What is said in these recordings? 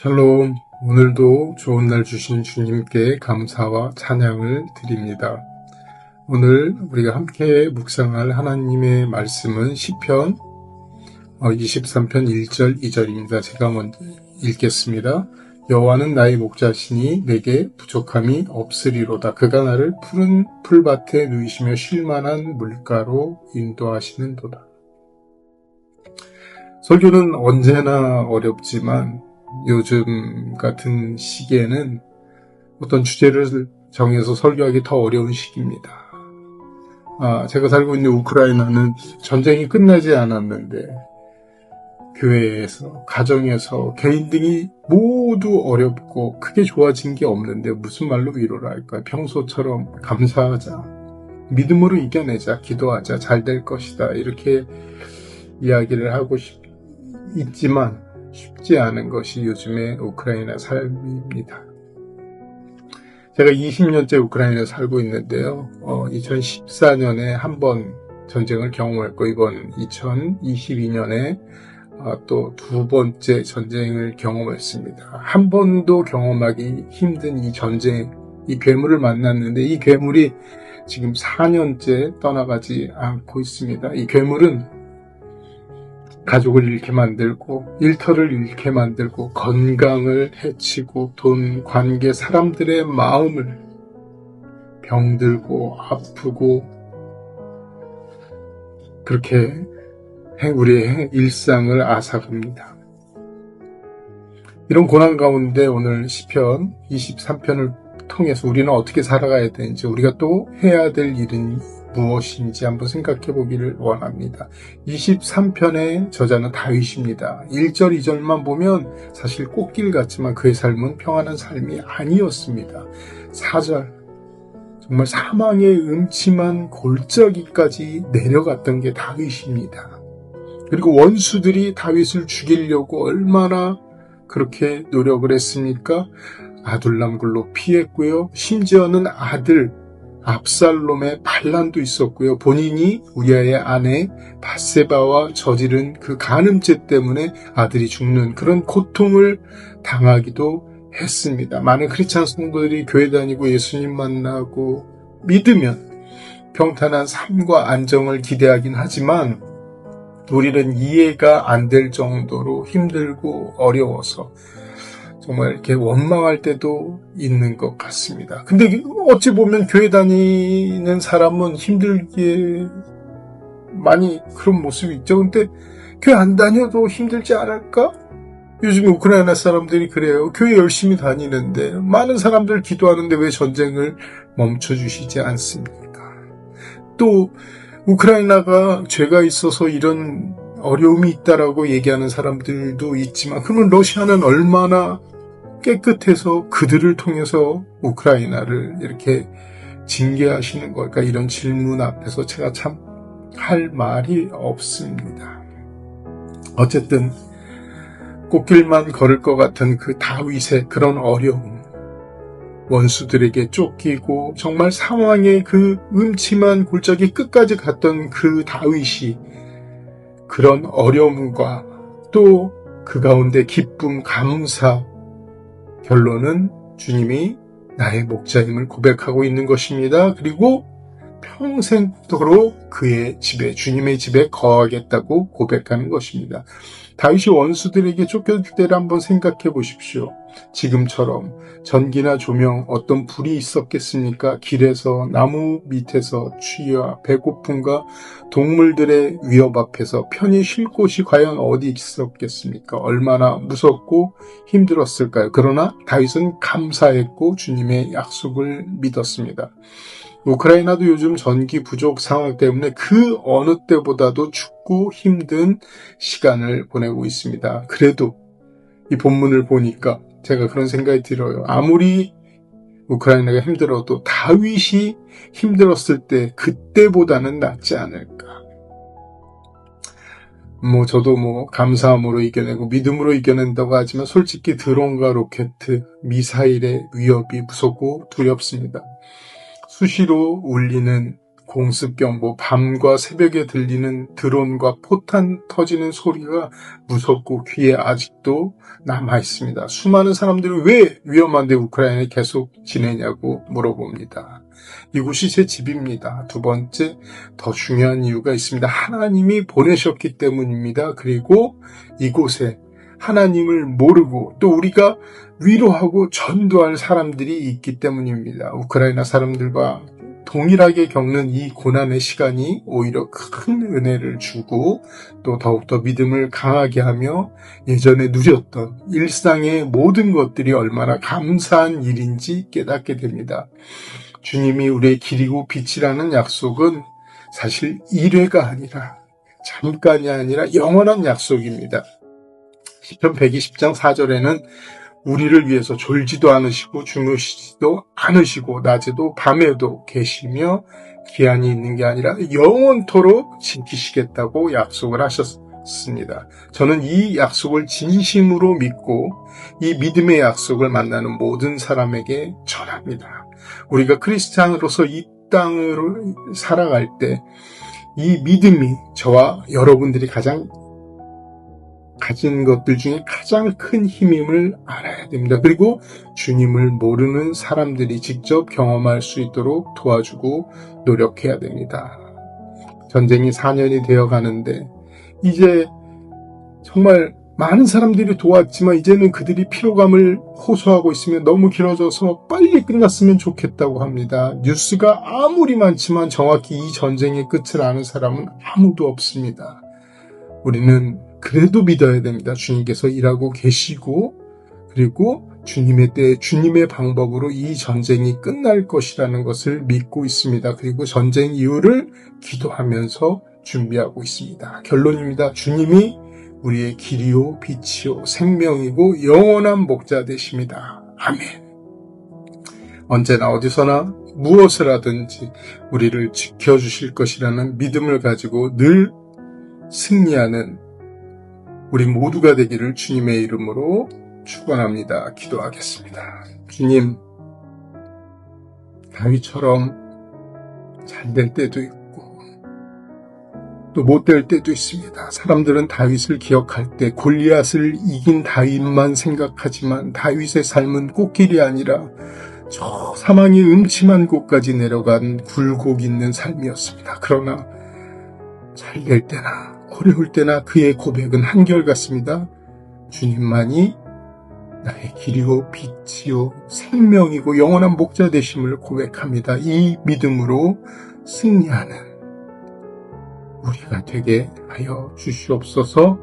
샬롬, 오늘도 좋은 날 주신 주님께 감사와 찬양을 드립니다. 오늘 우리가 함께 묵상할 하나님의 말씀은 시편 23편 1절 2절입니다. 제가 먼저 읽겠습니다. 여호와는 나의 목자시니 내게 부족함이 없으리로다. 그가 나를 푸른 풀밭에 누이시며 쉴만한 물가로 인도하시는도다. 설교는 언제나 어렵지만 요즘 같은 시기에는 어떤 주제를 정해서 설교하기 더 어려운 시기입니다. 제가 살고 있는 우크라이나는 전쟁이 끝나지 않았는데 교회에서, 가정에서, 개인 등이 모두 어렵고 크게 좋아진 게 없는데 무슨 말로 위로를 할까요? 평소처럼 감사하자, 믿음으로 이겨내자, 기도하자, 잘 될 것이다 이렇게 이야기를 하고 있지만 쉽지 않은 것이 요즘의 우크라이나 삶입니다. 제가 20년째 우크라이나에 살고 있는데요. 2014년에 한 번 전쟁을 경험했고 이번 2022년에 또 두 번째 전쟁을 경험했습니다. 한 번도 경험하기 힘든 이 전쟁, 이 괴물을 만났는데 이 괴물이 지금 4년째 떠나가지 않고 있습니다. 이 괴물은 가족을 잃게 만들고 일터를 잃게 만들고 건강을 해치고 돈, 관계, 사람들의 마음을 병들고 아프고 그렇게 우리의 일상을 앗아갑니다. 이런 고난 가운데 오늘 시편 23편을 통해서 우리는 어떻게 살아가야 되는지, 우리가 또 해야 될 일은 무엇인지 한번 생각해 보기를 원합니다. 23편의 저자는 다윗입니다. 1절, 2절만 보면 사실 꽃길 같지만 그의 삶은 평안한 삶이 아니었습니다. 4절, 정말 사망의 음침한 골짜기까지 내려갔던 게 다윗입니다. 그리고 원수들이 다윗을 죽이려고 얼마나 그렇게 노력을 했습니까? 아둘람 굴로 피했고요. 심지어는 아들 압살롬의 반란도 있었고요. 본인이 우리아의 아내 밧세바와 저지른 그 간음죄 때문에 아들이 죽는 그런 고통을 당하기도 했습니다. 많은 크리스찬 성도들이 교회 다니고 예수님 만나고 믿으면 평탄한 삶과 안정을 기대하긴 하지만 우리는 이해가 안 될 정도로 힘들고 어려워서 정말 이렇게 원망할 때도 있는 것 같습니다. 근데 어찌 보면 교회 다니는 사람은 힘들게 많이 그런 모습이 있죠. 근데 교회 안 다녀도 힘들지 않을까? 요즘 우크라이나 사람들이 그래요. 교회 열심히 다니는데 많은 사람들 기도하는데 왜 전쟁을 멈춰주시지 않습니까? 또 우크라이나가 죄가 있어서 이런 어려움이 있다라고 얘기하는 사람들도 있지만 그러면 러시아는 얼마나 깨끗해서 그들을 통해서 우크라이나를 이렇게 징계하시는 걸까? 이런 질문 앞에서 제가 참 할 말이 없습니다. 어쨌든 꽃길만 걸을 것 같은 그 다윗의 그런 어려움, 원수들에게 쫓기고 정말 상황의 그 음침한 골짜기 끝까지 갔던 그 다윗이 그런 어려움과 또 그 가운데 기쁨, 감사, 결론은 주님이 나의 목자임을 고백하고 있는 것입니다. 그리고 평생도록 그의 집에, 주님의 집에 거하겠다고 고백하는 것입니다. 다윗이 원수들에게 쫓겨들 때를 한번 생각해 보십시오. 지금처럼 전기나 조명, 어떤 불이 있었겠습니까? 길에서, 나무 밑에서 추위와 배고픔과 동물들의 위협 앞에서 편히 쉴 곳이 과연 어디 있었겠습니까? 얼마나 무섭고 힘들었을까요? 그러나 다윗은 감사했고 주님의 약속을 믿었습니다. 우크라이나도 요즘 전기 부족 상황 때문에 그 어느 때보다도 춥고 힘든 시간을 보내고 있습니다. 그래도 이 본문을 보니까 제가 그런 생각이 들어요. 아무리 우크라이나가 힘들어도 다윗이 힘들었을 때 그때보다는 낫지 않을까. 저도 감사함으로 이겨내고 믿음으로 이겨낸다고 하지만 솔직히 드론과 로켓, 미사일의 위협이 무섭고 두렵습니다. 수시로 울리는 공습경보, 밤과 새벽에 들리는 드론과 포탄 터지는 소리가 무섭고 귀에 아직도 남아있습니다. 수많은 사람들이 왜 위험한데 우크라이나에 계속 지내냐고 물어봅니다. 이곳이 제 집입니다. 두 번째, 더 중요한 이유가 있습니다. 하나님이 보내셨기 때문입니다. 그리고 이곳에 하나님을 모르고 또 우리가 위로하고 전도할 사람들이 있기 때문입니다. 우크라이나 사람들과 동일하게 겪는 이 고난의 시간이 오히려 큰 은혜를 주고 또 더욱더 믿음을 강하게 하며 예전에 누렸던 일상의 모든 것들이 얼마나 감사한 일인지 깨닫게 됩니다. 주님이 우리의 길이고 빛이라는 약속은 사실 일회가 아니라 잠깐이 아니라 영원한 약속입니다. 시편 120장 4절에는 우리를 위해서 졸지도 않으시고 주무시지도 않으시고 낮에도 밤에도 계시며 기한이 있는 게 아니라 영원토록 지키시겠다고 약속을 하셨습니다. 저는 이 약속을 진심으로 믿고 이 믿음의 약속을 만나는 모든 사람에게 전합니다. 우리가 크리스찬으로서 이 땅으로 살아갈 때 이 믿음이 저와 여러분들이 가진 것들 중에 가장 큰 힘임을 알아야 됩니다. 그리고 주님을 모르는 사람들이 직접 경험할 수 있도록 도와주고 노력해야 됩니다. 전쟁이 4년이 되어 가는데 이제 정말 많은 사람들이 도왔지만 이제는 그들이 피로감을 호소하고 있으면 너무 길어져서 빨리 끝났으면 좋겠다고 합니다. 뉴스가 아무리 많지만 정확히 이 전쟁의 끝을 아는 사람은 아무도 없습니다. 우리는 그래도 믿어야 됩니다. 주님께서 일하고 계시고 그리고 주님의 때 주님의 방법으로 이 전쟁이 끝날 것이라는 것을 믿고 있습니다. 그리고 전쟁 이후를 기도하면서 준비하고 있습니다. 결론입니다. 주님이 우리의 길이요 빛이요 생명이고 영원한 목자 되십니다. 아멘. 언제나 어디서나 무엇을 하든지 우리를 지켜주실 것이라는 믿음을 가지고 늘 승리하는 우리 모두가 되기를 주님의 이름으로 축원합니다. 기도하겠습니다. 주님, 다윗처럼 잘 될 때도 있고 또 못 될 때도 있습니다. 사람들은 다윗을 기억할 때 골리앗을 이긴 다윗만 생각하지만 다윗의 삶은 꽃길이 아니라 저 사망의 음침한 곳까지 내려간 굴곡 있는 삶이었습니다. 그러나 잘 될 때나 어려울 때나 그의 고백은 한결같습니다. 주님만이 나의 길이요 빛이요 생명이고 영원한 목자 되심을 고백합니다. 이 믿음으로 승리하는 우리가 되게 하여 주시옵소서.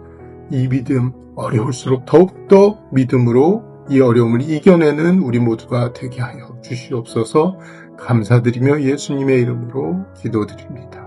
이 믿음 어려울수록 더욱더 믿음으로 이 어려움을 이겨내는 우리 모두가 되게 하여 주시옵소서. 감사드리며 예수님의 이름으로 기도드립니다.